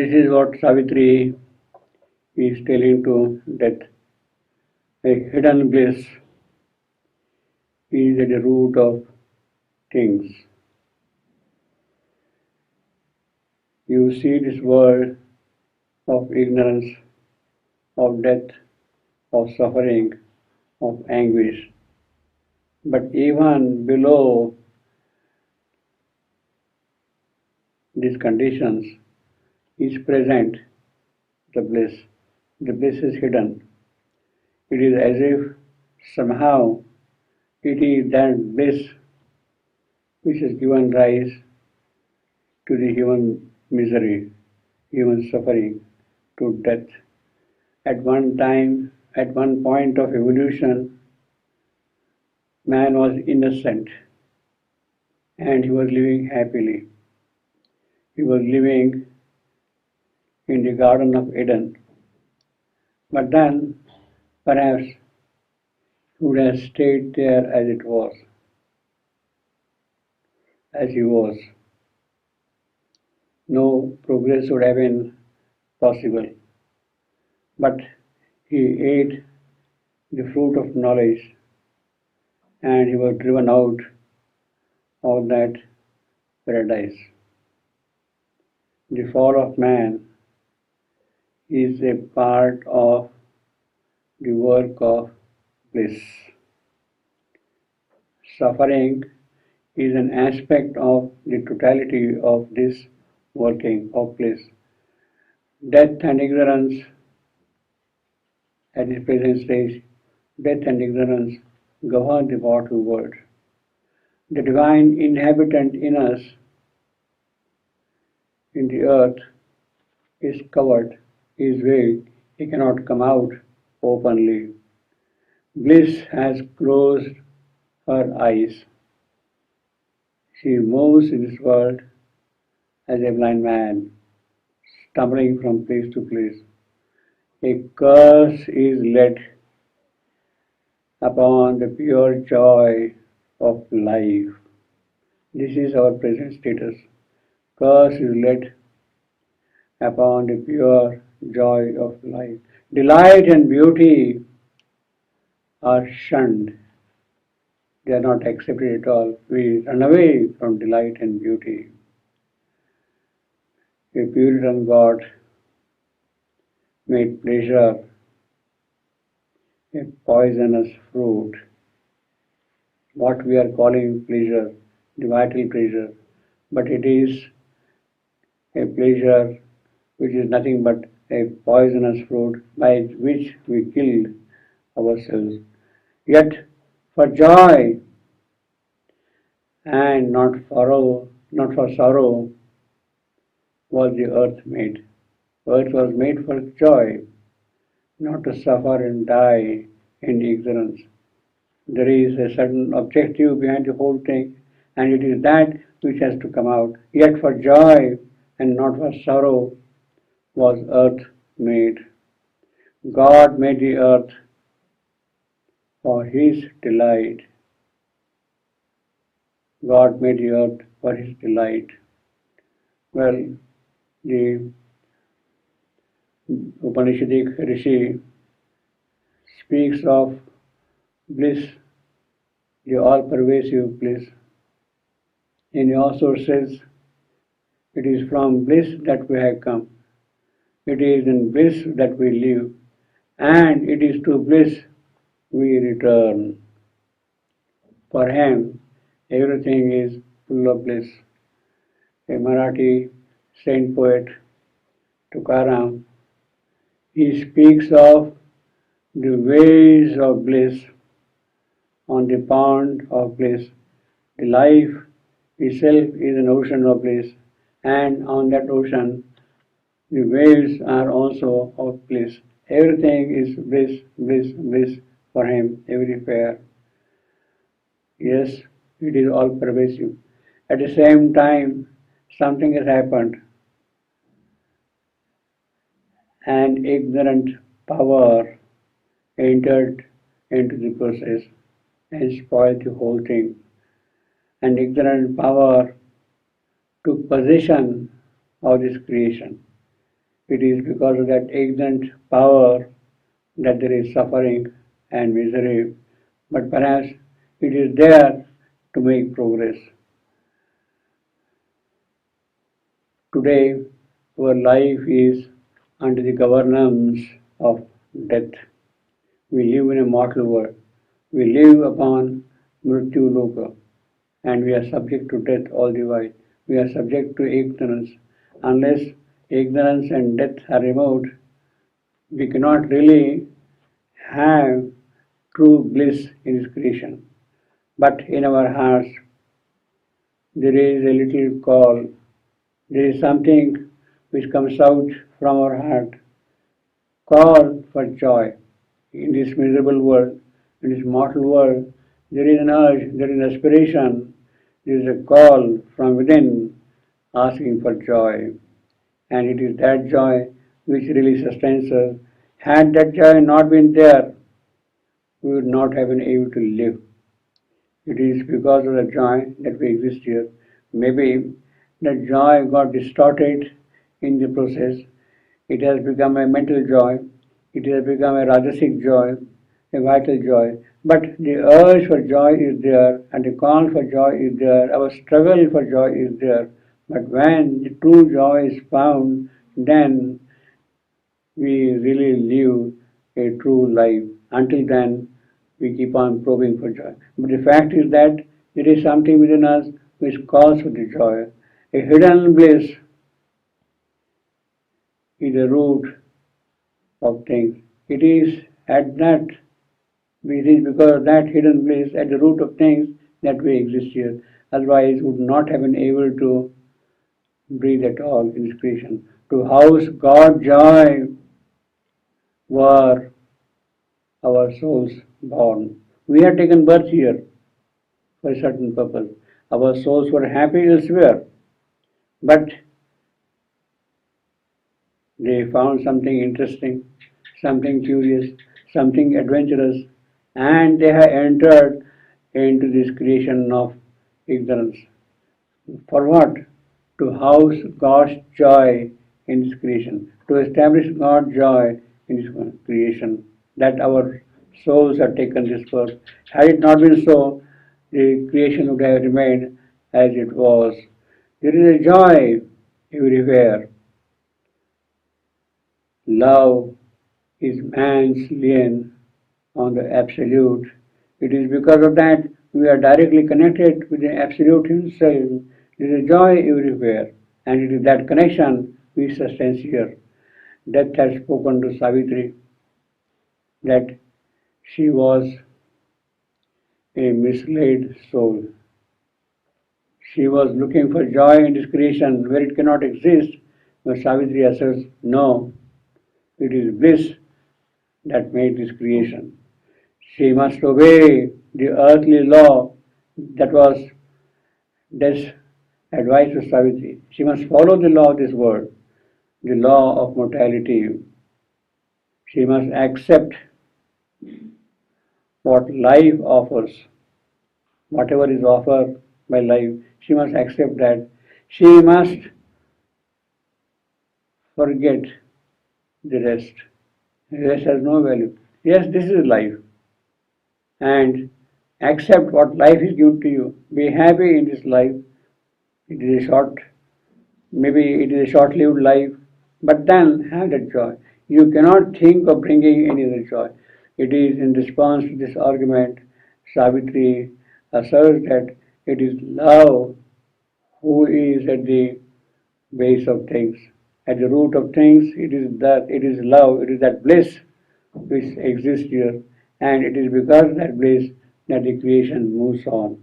This is what Savitri is telling to death. A hidden bliss is at the root of things. You see this world of ignorance, of death, of suffering, of anguish. But even below these conditions is present the bliss. The bliss is hidden. It is as if somehow it is that bliss which has given rise to the human misery, human suffering, to death. At one time, at one point of evolution, man was innocent and he was living happily. He was living in the Garden of Eden. But then, perhaps, he would have stayed there as it was, as he was. No progress would have been possible. But he ate the fruit of knowledge and he was driven out of that paradise. The fall of man is a part of the work of bliss. Suffering is an aspect of the totality of this working of bliss. Death and ignorance at its present stage, death and ignorance govern the mortal world. The divine inhabitant in us, in the earth, is covered, is veiled, he cannot come out openly. Bliss has closed her eyes. She moves in this world as a blind man, stumbling from place to place. A curse is laid upon the pure joy of life. This is our present status. Curse is laid upon the pure joy of life. Delight and beauty are shunned. They are not accepted at all. We run away from delight and beauty. A Puritan God made pleasure a poisonous fruit. What we are calling pleasure, the vital pleasure, but it is a pleasure which is nothing but a poisonous fruit by which we kill ourselves. Yet for joy and not for sorrow was the earth made. Earth was made for joy, not to suffer and die in ignorance. There is a certain objective behind the whole thing, and it is that which has to come out. Yet for joy and not for sorrow was earth made. God made the earth for his delight. God made the earth for his delight. Well, the Upanishadic Rishi speaks of bliss, the all-pervasive bliss. And he also says, it is from bliss that we have come. It is in bliss that we live. And it is to bliss we return. For him, everything is full of bliss. A Marathi saint poet, Tukaram, he speaks of the ways of bliss on the pond of bliss. The life itself is an ocean of bliss, and on that ocean, the waves are also of bliss. Everything is bliss, bliss, bliss for him, everywhere. Yes, it is all pervasive. At the same time, something has happened. An ignorant power entered into the process and spoiled the whole thing. An ignorant power took possession of this creation. It is because of that ignorant power that there is suffering and misery, but perhaps it is there to make progress. Today, our life is under the governance of death. We live in a mortal world. We live upon Mrityu Loka, and we are subject to death all the while. We are subject to ignorance. Unless ignorance and death are removed, we cannot really have true bliss in His creation. But in our hearts, there is a little call. There is something which comes out from our heart. Call for joy. In this miserable world, in this mortal world, there is an urge, there is an aspiration, there is a call from within asking for joy. And it is that joy which really sustains us. Had that joy not been there, we would not have been able to live. It is because of the joy that we exist here. Maybe the joy got distorted in the process. It has become a mental joy. It has become a rajasic joy, a vital joy. But the urge for joy is there, and the call for joy is there. Our struggle for joy is there. But when the true joy is found, then we really live a true life. Until then, we keep on probing for joy. But the fact is that there is something within us which calls for the joy. A hidden bliss is the root of things. It is because of that hidden bliss at the root of things that we exist here. Otherwise, we would not have been able to breathe at all in this creation. To house God's joy were our souls born. We had taken birth here for a certain purpose. Our souls were happy elsewhere, but they found something interesting, something curious, something adventurous, and they have entered into this creation of ignorance. For what? To house God's joy in this creation, to establish God's joy in this creation, that our souls have taken this birth. Had it not been so, the creation would have remained as it was. There is a joy everywhere. Love is man's lien on the Absolute. It is because of that we are directly connected with the Absolute Himself. There is a joy everywhere, and it is that connection which sustains here. Death has spoken to Savitri that she was a misled soul. She was looking for joy in this creation where it cannot exist, but Savitri asserts, no, it is bliss that made this creation. She must obey the earthly law that was Death's advice to Savitri. She must follow the law of this world, the law of mortality. She must accept what life offers, whatever is offered by life. She must accept that. She must forget the rest. The rest has no value. Yes, this is life. And accept what life is given to you. Be happy in this life. It is a short, maybe it is a short-lived life, but then have that joy. You cannot think of bringing any other joy. It is in response to this argument, Savitri asserts that it is love who is at the base of things. At the root of things, it is love, it is that bliss which exists here, and it is because of that bliss that the creation moves on.